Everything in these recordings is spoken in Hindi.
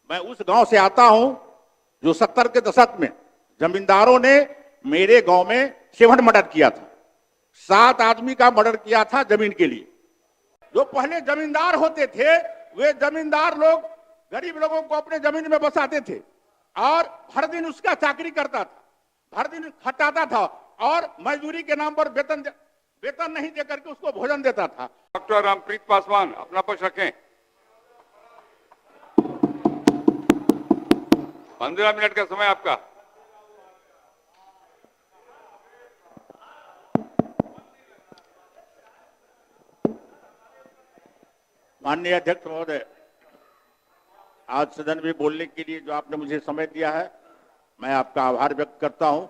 मैं उस गांव से आता हूं जो 70 के दशक में जमींदारों ने मेरे गांव में 7 मर्डर किया था। 7 आदमी का मर्डर किया था जमीन के लिए। जो पहले जमींदार होते थे वे जमींदार लोग गरीब लोगों को अपने जमीन में बसाते थे और हर दिन उसका चाकरी करता था, हर दिन खटाता था और मजदूरी के नाम पर वेतन नहीं देकर के उसको भोजन देता था। डॉक्टर रामप्रीत पासवान अपना पक्ष रखें। 15 मिनट का समय आपका। माननीय अध्यक्ष महोदय, आज सदन में बोलने के लिए जो आपने मुझे समय दिया है, मैं आपका आभार व्यक्त करता हूं।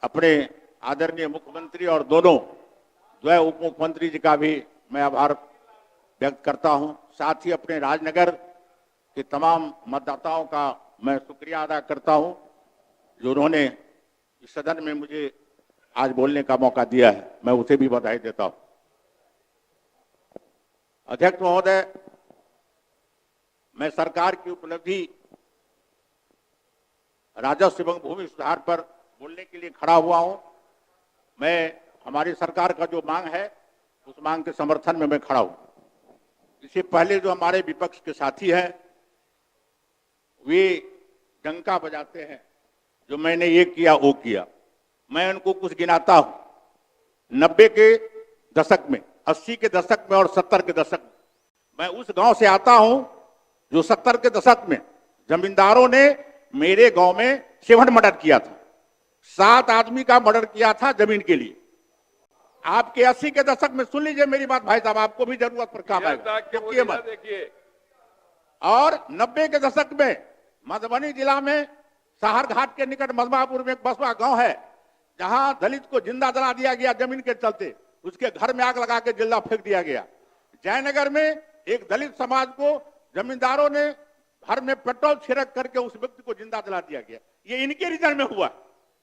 अपने आदरणीय मुख्यमंत्री और दोनों जो है उप मुख्यमंत्री जी का भी मैं आभार व्यक्त करता हूं। साथ ही अपने राजनगर के तमाम मतदाताओं का मैं शुक्रिया अदा करता हूं जो उन्होंने इस सदन में मुझे आज बोलने का मौका दिया है। मैं उसे भी बधाई देता हूं। अध्यक्ष महोदय, मैं सरकार की उपलब्धि राजस्व एवं भूमि सुधार पर बोलने के लिए खड़ा हुआ हूं। मैं हमारी सरकार का जो मांग है उस मांग के समर्थन में मैं खड़ा हूं। इससे पहले जो हमारे विपक्ष के साथी हैं वे डंका बजाते हैं, जो मैंने ये किया वो किया। मैं उनको कुछ गिनाता हूं। 90 के दशक में, 80 के दशक में और 70 के दशक में मैं उस गांव से आता हूं जो 70 के दशक में जमींदारों ने मेरे गांव में 7 मर्डर किया था। 7 आदमी का मर्डर किया था जमीन के लिए। आपके 80 के दशक में, सुन लीजिए मेरी बात भाई साहब, आपको भी जरूरत पर काम आएगा, देखिए। और 90 के दशक में मधुबनी जिला में साहर घाट के निकट मधमापुर में एक बसवा गांव है जहां दलित को जिंदा जला दिया गया जमीन के चलते। उसके घर में आग लगा के जिंदा फेंक दिया गया। जयनगर में एक दलित समाज को जमींदारों ने घर में पेट्रोल छिड़क करके उस व्यक्ति को जिंदा जला दिया गया। ये इनके रीजन में हुआ।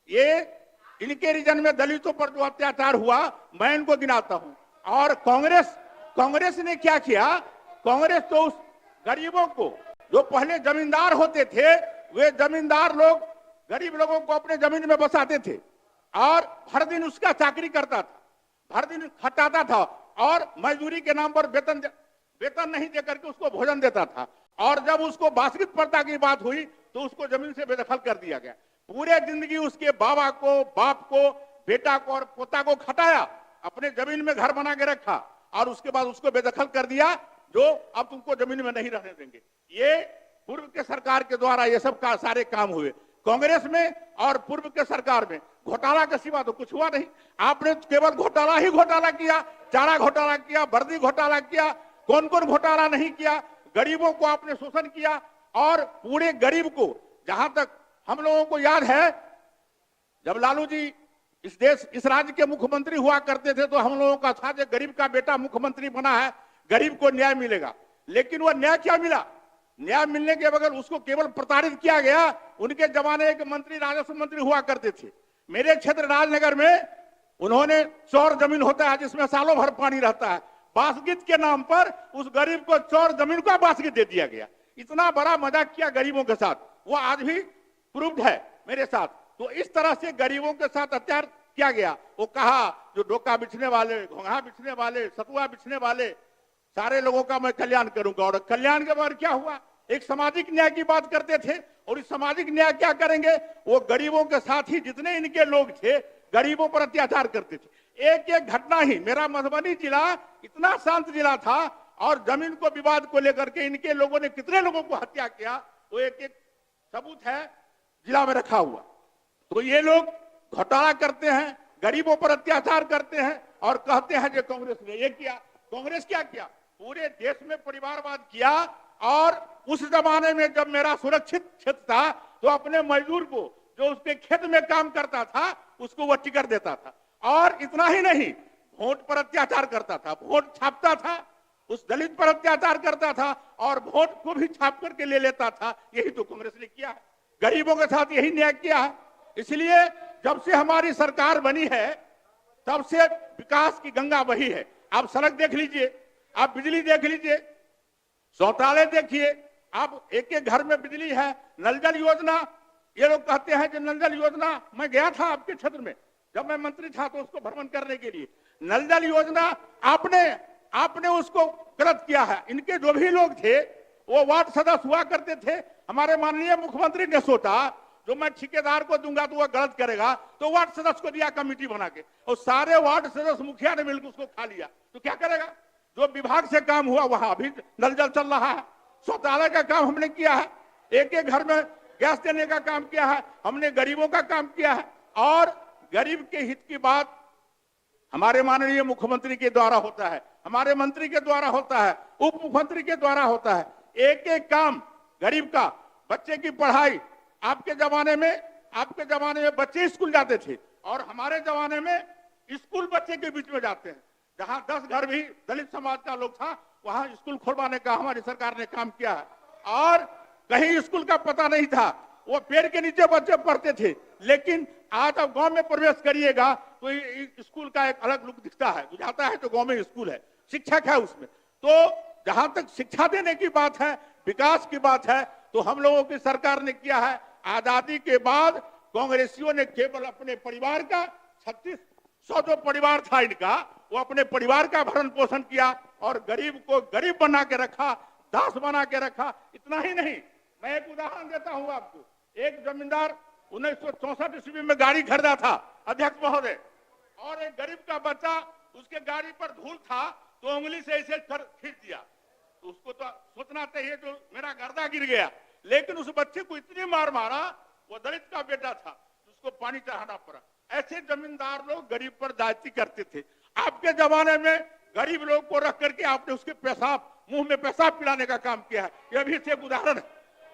ये इनके रीजन में दलितों पर जो अत्याचार हुआ मैं इनको गिनाता हूं। और कांग्रेस ने क्या किया? कांग्रेस तो उस गरीबों को, जो पहले जमींदार होते थे वे जमींदार लोग गरीब लोगों को अपने जमीन में बसाते थे और हर दिन उसका चाकरी करता था, हर दिन खटाता था और मजदूरी के नाम पर वेतन नहीं देकर के उसको भोजन देता था। और जब उसको वास्तविक प्रता की बात हुई तो उसको जमीन से बेदखल कर दिया गया। पूरे जिंदगी उसके बाबा को, बाप को, बेटा को और पोता को खटाया, अपने जमीन में घर बना के रखा और उसके बाद उसको बेदखल कर दिया, जो अब तुमको जमीन में नहीं रहने देंगे। ये पूर्व के सरकार के द्वारा ये सब का सारे काम हुए। कांग्रेस में और पूर्व के सरकार में घोटाला के सिवा तो कुछ हुआ नहीं। आपने केवल घोटाला ही घोटाला किया, चारा घोटाला किया, वर्दी घोटाला किया, कौन कौन घोटाला नहीं किया। गरीबों को आपने शोषण किया और पूरे गरीब को, जहां तक हम लोगों को याद है जब लालू जी इस राज्य के मुख्यमंत्री हुआ करते थे तो हम लोगों का था कि गरीब का बेटा मुख्यमंत्री बना है, गरीब को न्याय मिलेगा। लेकिन वह न्याय क्या मिला? न्याय मिलने के बगैर उसको केवल प्रताड़ित किया गया। उनके जमाने एक मंत्री राजस्व मंत्री हुआ करते थे। मेरे क्षेत्र राजनगर में उन्होंने चौर जमीन होता है जिसमें सालों भर पानी रहता है, बासगीत के नाम पर उस गरीब को चौर जमीन का बासगीत दे दिया गया। इतना बड़ा मजाक किया गरीबों के साथ, वो आज भी प्रूव्ड है मेरे साथ। तो इस तरह से गरीबों के साथ अत्याचार किया गया। वो कहा जो डोका बिछने वाले, घोंघा बिछने वाले, सतुआ बिछने वाले सारे लोगों का मैं कल्याण करूंगा। और कल्याण के बाद क्या हुआ? एक सामाजिक न्याय की बात करते थे और इस सामाजिक न्याय क्या करेंगे? वो गरीबों के साथ ही जितने इनके लोग थे गरीबों पर अत्याचार करते थे। एक एक घटना ही, मेरा मधुबनी जिला इतना शांत जिला था और जमीन को विवाद को लेकर के इनके लोगों ने कितने लोगों को हत्या किया वो एक एक सबूत है जिला में रखा हुआ। तो ये लोग घोटाला करते हैं, गरीबों पर अत्याचार करते हैं और कहते हैं कि कांग्रेस ने ये किया। कांग्रेस क्या किया? पूरे देश में परिवारवाद किया। और उस जमाने में जब मेरा सुरक्षित क्षेत्र था तो अपने मजदूर को जो उसके खेत में काम करता था उसको वह टिकट देता था। और इतना ही नहीं, वोट पर अत्याचार करता था, वोट छापता था, उस दलित पर अत्याचार करता था और वोट को भी छाप करके ले लेता था। यही तो कांग्रेस ने किया है, गरीबों के साथ यही न्याय किया है। इसलिए जब से हमारी सरकार बनी है तब से विकास की गंगा बही है। आप सड़क देख लीजिए, आप बिजली देख लीजिए, शौचालय देखिए, आप एक एक घर में बिजली है, नल जल योजना, ये लोग कहते हैं कि नल जल योजना, मैं गया था आपके क्षेत्र में जब मैं मंत्री था तो उसको भ्रमण करने के लिए, नल जल योजना आपने उसको गलत किया है। इनके जो भी लोग थे वो वार्ड सदस्य हुआ करते थे। हमारे माननीय मुख्यमंत्री ने सोचा जो मैं ठेकेदार को दूंगा तो वह गलत करेगा, तो वार्ड सदस्य को दिया कमेटी बना के, और सारे वार्ड सदस्य मुखिया ने मिलकर उसको खा लिया, तो क्या करेगा? जो विभाग से काम हुआ वहां अभी नल जल चल रहा है, शौचालय का काम हमने किया है, एक एक घर में गैस देने का काम किया है, हमने गरीबों का काम किया है, और गरीब के हित की बात हमारे माननीय मुख्यमंत्री के द्वारा होता है, हमारे मंत्री के द्वारा होता है, उप मुख्यमंत्री के द्वारा होता है। एक एक काम गरीब का, बच्चे की पढ़ाई, आपके जमाने में बच्चे स्कूल जाते थे और हमारे जमाने में स्कूल बच्चे के बीच में जाते हैं। जहां 10 घर भी दलित समाज का लोग था वहां स्कूल खोलवाने का हमारी सरकार ने काम किया है, और कहीं स्कूल का पता नहीं था, वो पेड़ के नीचे बच्चे पढ़ते थे। लेकिन आज अब गांव में प्रवेश करिएगा तो स्कूल का एक अलग लुक दिखता है, बुझाता है तो गांव में स्कूल है, शिक्षक है उसमें। तो जहां तक शिक्षा देने की बात है, विकास की बात है, तो हम लोगों की सरकार ने किया है। आजादी के बाद कांग्रेसियों ने केवल अपने परिवार का 3600 जो परिवार था इनका, वो अपने परिवार का भरण पोषण किया और गरीब को गरीब बना के रखा, दास बना के रखा। इतना ही नहीं, मैं एक उदाहरण देता हूं आपको। एक जमींदार 1964 ईस्वी में गाड़ी खरीदा था अध्यक्ष महोदय, और एक गरीब का बच्चा उसके गाड़ी पर धूल था तो उंगली से ऐसे खींच दिया, तो उसको तो सोचना चाहिए जो मेरा गर्दा गिर गया, लेकिन उस बच्चे को इतनी मार मारा, वो दलित का बेटा था, उसको पानी चढ़ाना पड़ा। ऐसे जमींदार लोग गरीब पर जाति करते थे। आपके जमाने में गरीब लोग को रख करके आपने उसके पेशाब, मुंह में पेशाब पिलाने का काम किया है, यह भी एक उदाहरण है।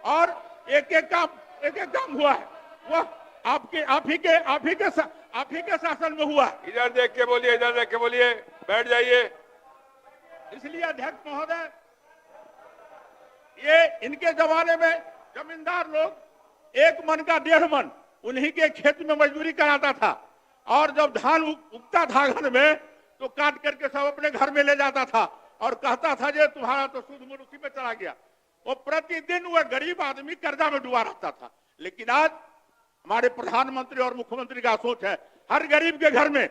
और एक एक काम हुआ है, वो आप ही के शासन में हुआ है। इधर देख के बोलिए, इधर देख के बोलिए, बैठ जाइए। इसलिए अध्यक्ष महोदय, ये इनके जमाने में जमींदार लोग 1 मन का 1.5 मन उन्हीं के खेत में मजदूरी कराता था, और जब धान उगता था घर में तो काट करके सब अपने घर में ले जाता था और कहता था जे तुम्हारा तो सूद मूल उसी में चला गया। वो प्रतिदिन वह गरीब आदमी कर्जा में डूबा रहता था। लेकिन आज हमारे प्रधानमंत्री और मुख्यमंत्री का सोच है, हर गरीब के घर में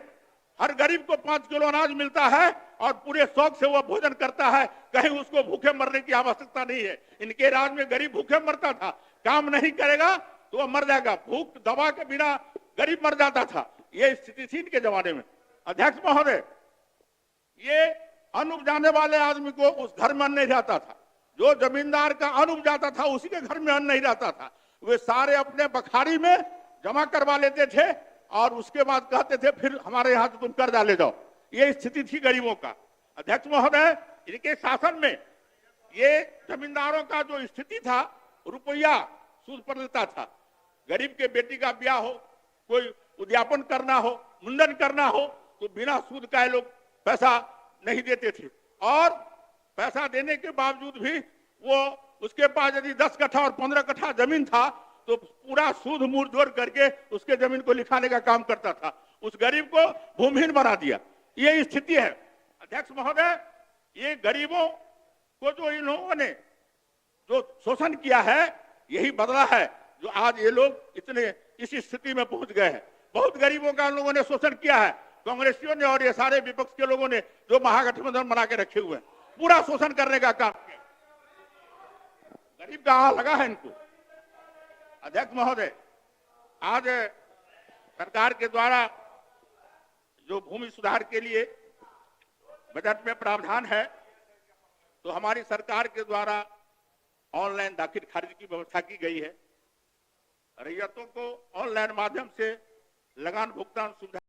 हर गरीब को 5 किलो अनाज मिलता है और पूरे शौक से वह भोजन करता है, कहीं उसको भूखे मरने की आवश्यकता नहीं है। इनके राज में गरीब भूखे मरता था, काम नहीं करेगा तो वह मर जाएगा, भूख दवा के बिना गरीब मर जाता था। ये स्थिति थी इनके जमाने में। अध्यक्ष महोदय, ये अन्न उपजाने वाले आदमी को उस घर में अन्न नहीं जाता था, जो जमींदार का अन्न उपजाता था उसी के घर में अन्न नहीं जाता था। वे सारे अपने बखारी में जमा करवा लेते थे और उसके बाद कहते थे फिर हमारे यहाँ से तुम कर्जा ले जाओ। ये स्थिति थी गरीबों का। अध्यक्ष महोदय, इनके शासन में ये जमींदारों का जो स्थिति था, रुपया सूद पर लेता था। गरीब के बेटी का ब्याह हो, कोई उद्यापन करना हो, मुंडन करना हो, तो बिना सूद का लोग पैसा नहीं देते थे, और पैसा देने के बावजूद भी वो उसके पास यदि 10 कट्ठा और 15 कट्ठा जमीन था तो पूरा सूद मूर जोड़ करके उसके जमीन को लिखाने का काम करता था। उस गरीब को भूमिहीन बना दिया। ये स्थिति है। अध्यक्ष महोदय, ये गरीबों को जो इन लोगों ने जो शोषण किया है, यही बदला है जो आज ये लोग इतने इस स्थिति में पहुंच गए हैं। बहुत गरीबों का इन लोगों ने शोषण किया है, कांग्रेसियों ने और ये सारे विपक्ष के लोगों ने जो महागठबंधन बना के रखे हुए हैं, पूरा शोषण करने का काम किया। गरीब का हाथ लगा है इनको। अध्यक्ष महोदय, आज सरकार के द्वारा जो भूमि सुधार के लिए बजट में प्रावधान है, तो हमारी सरकार के द्वारा ऑनलाइन दाखिल खारिज की व्यवस्था की गई है। रैयतों को ऑनलाइन माध्यम से लगान भुगतान सुविधा